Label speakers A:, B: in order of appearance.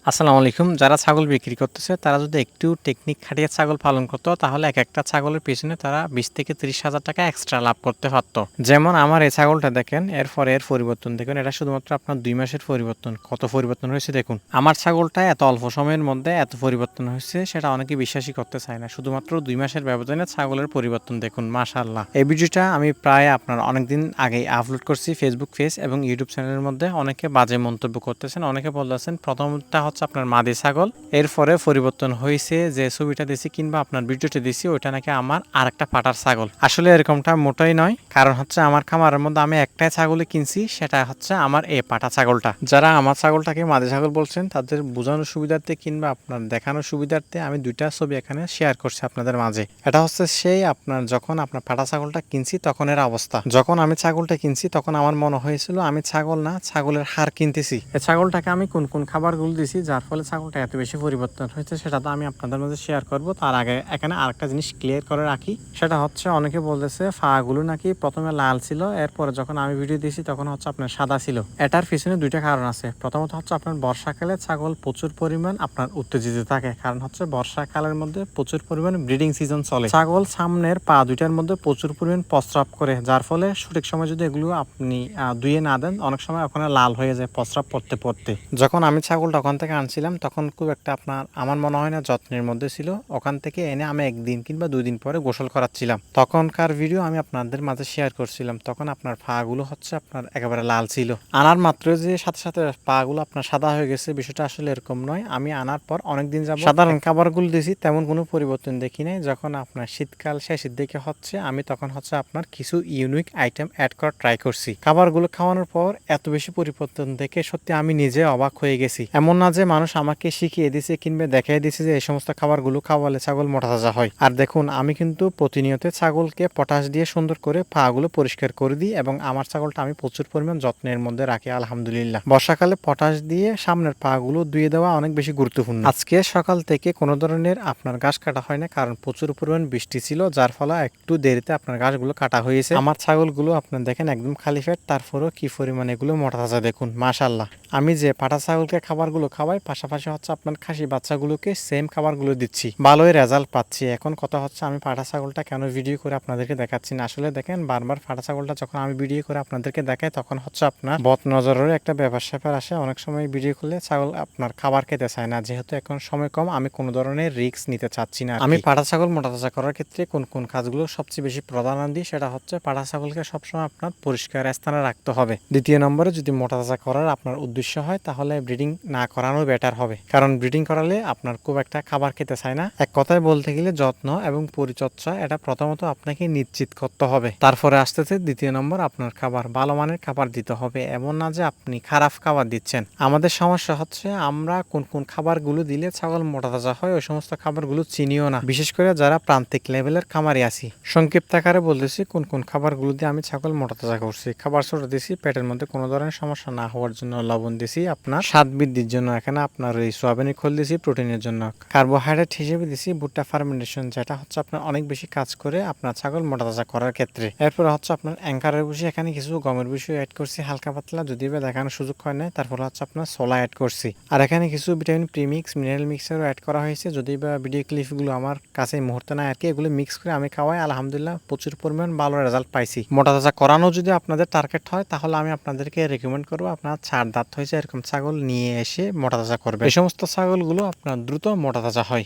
A: আসসালামু আলাইকুম। যারা ছাগল বিক্রি করতেছে তারা যদি একটু টেকনিক খাটিয়ে ছাগল পালন করতো তাহলে একেকটা ছাগলের পেছনে তারা ২০ থেকে ৩০,০০০ টাকা এক্সট্রা লাভ করতে পারত। যেমন আমার এই ছাগলটা দেখেন, এরপরে এর পরিবর্তন দেখুন। এটা শুধুমাত্র আপনার ২ মাসের পরিবর্তন। কত পরিবর্তন হয়েছে দেখুন। আমার ছাগলটা এত অল্প সময়ের মধ্যে এত পরিবর্তন হয়েছে সেটা অনেকে বিশ্বাসই করতে চায় না। শুধুমাত্র ২ মাসের ব্যবধানে ছাগলের পরিবর্তন দেখুন, মাশাআল্লাহ। এই ভিডিওটা আমি প্রায় আপনার অনেকদিন আগেই আপলোড করছি ফেসবুক পেজ এবং ইউটিউব চ্যানেলের মধ্যে। অনেকে বাজে মন্তব্য করতেছেন, অনেকে বলতেছেন প্রথমটা হচ্ছে আপনার মাদি ছাগল, এরপরে পরিবর্তন হয়েছে যে ছবিটা দিছি কিংবা আপনার ভিডিওটা দিছি ওইটা নাকি আমার আরেকটা পাটার ছাগল। আসলে এরকমটা মোটেই নয়, কারণ হচ্ছে আমার খামারের মধ্যে আমি একটাই ছাগলই কিনছি, সেটা হচ্ছে আমার এই পাটা ছাগলটা। যারা আমার ছাগলটাকে মাদি ছাগল বলছেন তাদের বোঝানোর সুবিধার্থে কিংবা আপনার দেখানোর সুবিধার্থে আমি দুইটা ছবি এখানে শেয়ার করছি আপনাদের মাঝে। এটা হচ্ছে সেই আপনার যখন আপনার পাটা ছাগলটা কিনছি তখন এর অবস্থা। যখন আমি ছাগলটা কিনছি তখন আমার মনে হয়েছিল আমি ছাগল না, ছাগলের হাড় কিনতেছি। এই ছাগলটাকে আমি কোন কোন খাবারগুলো দিছি যার ফলে ছাগলটা এত বেশি পরিবর্তন হয়েছে সেটা তো আমি আপনাদের মধ্যে শেয়ার করব। তার আগে এখানে আরেকটা জিনিস ক্লিয়ার করে রাখি, সেটা হচ্ছে অনেকে বলতেছে ফাগুলো নাকি প্রথমে লাল ছিল, এরপরে যখন আমি ভিডিও দিয়েছি তখন হচ্ছে আপনার সাদা ছিল। এটার পিছনে দুইটা কারণ আছে। প্রথমত হচ্ছে আপনার বর্ষাকালে ছাগল প্রচুর পরিমাণ আপনার উত্তেজিত থাকে, কারণ হচ্ছে বর্ষাকালের মধ্যে প্রচুর পরিমাণ ব্রিডিং সিজন চলে। ছাগল সামনের পা দুইটার মধ্যে প্রচুর পরিমাণ প্রস্রাব করে, যার ফলে সঠিক সময় যদি এগুলো আপনি ধুয়ে না দেন অনেক সময় ওখানে লাল হয়ে যায় প্রস্রাব পড়তে পড়তে। যখন আমি ছাগলটা ওখান থেকে আনছিলাম তখন খুব একটা আপনার আমার মনে হয় না যত্নের মধ্যে ছিল। ওখান থেকে এনে আমি একদিন কিংবা 2 দিন পরে গোসল করাচ্ছিলাম, তখনকার ভিডিও আমি আপনাদের মাঝে শেয়ার করছিলাম। তখন আপনার পাগুলো হচ্ছে আপনার একেবারে লাল ছিল। আনার মাত্র যে সাথে সাথে পাগুলো আপনার সাদা হয়ে গেছে, বিষয়টা আসলে এরকম নয়। আমি আনার পর অনেকদিন যাব সাধারণ খাবারগুলো দিয়েছি, তেমন কোনো পরিবর্তন দেখি নাই। যখন আপনার শীতকাল শেষের দিকে হচ্ছে আমি তখন হচ্ছে আপনার কিছু ইউনিক আইটেম অ্যাড করার ট্রাই করছি। খাবারগুলো খাওয়ানোর পর এত বেশি পরিবর্তন দেখে সত্যি আমি নিজে অবাক হয়ে গেছি। এমন না যে মানুষ আমাকে শিখিয়ে দিছে কিংবা দেখিয়ে দিছে যে এই সমস্ত খাবারগুলো খাওয়ালে ছাগল মোটা তাজা হয়। আর দেখুন আমি কিন্তু প্রতিনিয়ত ছাগলকে পটাশ দিয়ে সুন্দর করে পাগুলো পরিষ্কার করে দিই এবং আমার ছাগলটা আমি প্রচুর পরিমাণ যত্নের মধ্যে রাখি আলহামদুলিল্লাহ। বর্ষাকালে পটাশ দিয়ে সামনের পাগুলো ধুয়ে দেওয়া অনেক বেশি গুরুত্বপূর্ণ। আজকে সকাল থেকে কোনো ধরনের আপনার ঘাস কাটা হয় না, কারণ প্রচুর পরিমাণ বৃষ্টি ছিল, যার ফলে একটু দেরিতে আপনার ঘাসগুলো কাটা হয়েছে। আমার ছাগলগুলো আপনার দেখেন একদম খালি পেট, তারপরেও কি পরিমাণ এগুলো মোটা তাজা দেখুন, মাশাআল্লাহ। আমি যে পাটা ছাগলকে খাবারগুলো খাওয়াই পাশাপাশি হচ্ছে আপনার খাসি বাচ্চাগুলোকে সেম খাবারগুলো দিচ্ছি, ভালোই রেজাল্ট পাচ্ছি। এখন কথা হচ্ছে আমি পাটা ছাগলটা কেন ভিডিও করে আপনাদেরকে দেখাচ্ছি না। আসলে দেখেন বারবার পাটা ছাগলটা যখন আমি ভিডিও করে আপনাদেরকে দেখাই তখন হচ্ছে আপনার বদ নজরের একটা ব্যাপার স্যাপার আসে। অনেক সময় ভিডিও করলে ছাগল আপনার খাবার খেতে চায় না, যেহেতু এখন সময় কম আমি কোনো ধরনের রিস্ক নিতে চাচ্ছি না। আমি পাটা ছাগল মোটা তাজা করার ক্ষেত্রে কোন কোন কাজগুলো সবচেয়ে বেশি প্রাধান্য দিই, সেটা হচ্ছে পাটা ছাগলকে সবসময় আপনার পরিষ্কার স্থানে রাখতে হবে। দ্বিতীয় নম্বরে যদি মোটা তাজা করার আপনার উদ্দেশ্য হয় তাহলে ব্রিডিং না করানো বেটার হবে, কারণ ব্রিডিং করালে আপনার খুব একটা খাবার খেতে চায় না। এক কথায় বলতে গেলে যত্ন এবং পরিচর্যা এটা প্রথমত আপনাকে নিশ্চিত করতে হবে, তারপরে আসতেছে দ্বিতীয় নম্বর আপনার খাবার। ভালো মানের খাবার দিতে হবে, এমন না যে আপনি খারাপ খাবার দিচ্ছেন। আমাদের সমস্যা হচ্ছে আমরা কোন কোন খাবারগুলো দিলে ছাগল মোটা তাজা হয় ওই সমস্ত খাবারগুলো চিনিও না, বিশেষ করে যারা প্রান্তিক লেভেলের খামারে আছি। সংক্ষিপ্ত আকারে বলতেছি কোন কোন খাবারগুলো দিয়ে আমি ছাগল মোটা তাজা করছি। খাবার ছোট দিছি পেটের মধ্যে কোনো ধরনের সমস্যা না হওয়ার জন্য, লবণ দিছি আপনার স্বাদ বৃদ্ধির জন্য, এখানে আপনার এই সোয়াবিনের খোল দিছি প্রোটিনের জন্য, কার্বোহাইড্রেট হিসেবে দিছি ভুট্টা ফার্মেন্টেশন, যেটা হচ্ছে আপনার অনেক বেশি কাজ করে আপনার ছাগল মোটা তাজা করার ক্ষেত্রে। এরপরে হচ্ছে আপনার অ্যাঙ্কারের ভুষি, এখানে কিছু গমের ভুষি অ্যাড করছি হালকা পাতলা, যদি বা দেখানোর সুযোগ হয় না। তারপর হচ্ছে আপনার সোলা অ্যাড করছি, আর এখানে কিছু ভিটামিন প্রিমিক্স মিনারেল মিক্সারও অ্যাড করা হয়েছে, যদি বা ভিডিও ক্লিপগুলো আমার কাছে এই মুহূর্তে নাই আর কি। এগুলো মিক্স করে আমি খাওয়াই, আলহামদুলিল্লাহ প্রচুর পরিমাণ ভালো রেজাল্ট পাইছি। মোটা তাজা করানো যদি আপনাদের টার্গেট হয় তাহলে আমি আপনাদেরকে রেকমেন্ড করবো আপনার 4 দাঁত হয়েছে এরকম ছাগল নিয়ে এসে মোটা তাজা করবে। এই সমস্ত ছাগলগুলো আপনার দ্রুত মোটা তাজা হয়।